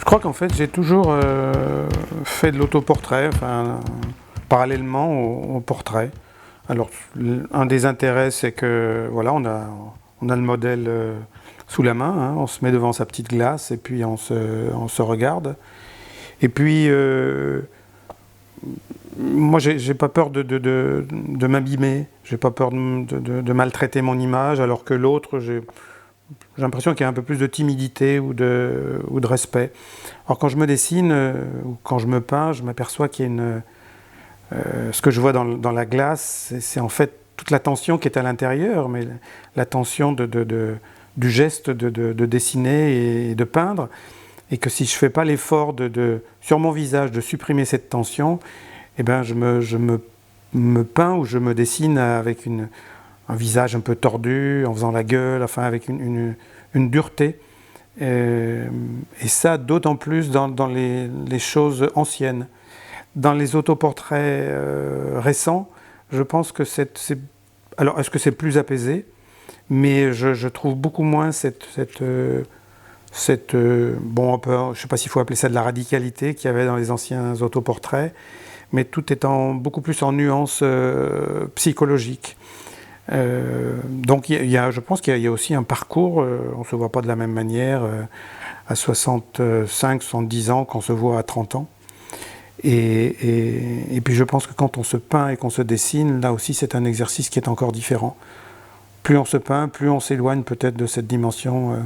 crois qu'en fait j'ai toujours fait de l'autoportrait, enfin, parallèlement au portrait. Alors un des intérêts c'est que voilà, on a le modèle sous la main, hein, on se met devant sa petite glace et puis on se regarde. Et puis moi j'ai pas peur de m'abîmer, j'ai pas peur de maltraiter mon image, alors que l'autre j'ai l'impression qu'il y a un peu plus de timidité ou de respect. Alors quand je me dessine ou quand je me peins, je m'aperçois qu'il y a ce que je vois dans la glace, c'est en fait toute la tension qui est à l'intérieur, mais la tension du geste de dessiner et de peindre, et que si je ne fais pas l'effort sur mon visage de supprimer cette tension, eh ben je me peins ou je me dessine avec un visage un peu tordu, en faisant la gueule, enfin avec une dureté. Et ça, d'autant plus dans les choses anciennes. Dans les autoportraits récents, je pense que alors, est-ce que c'est plus apaisé? Mais je trouve beaucoup moins bon, je ne sais pas s'il faut appeler ça de la radicalité qu'il y avait dans les anciens autoportraits, mais tout étant beaucoup plus en nuances psychologiques. Donc je pense qu'il y a aussi un parcours, on ne se voit pas de la même manière à 65, 70 ans qu'on se voit à 30 ans. Et puis je pense que quand on se peint et qu'on se dessine, là aussi c'est un exercice qui est encore différent. Plus on se peint, plus on s'éloigne peut-être de cette dimension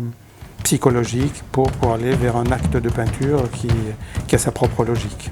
psychologique pour aller vers un acte de peinture qui a sa propre logique.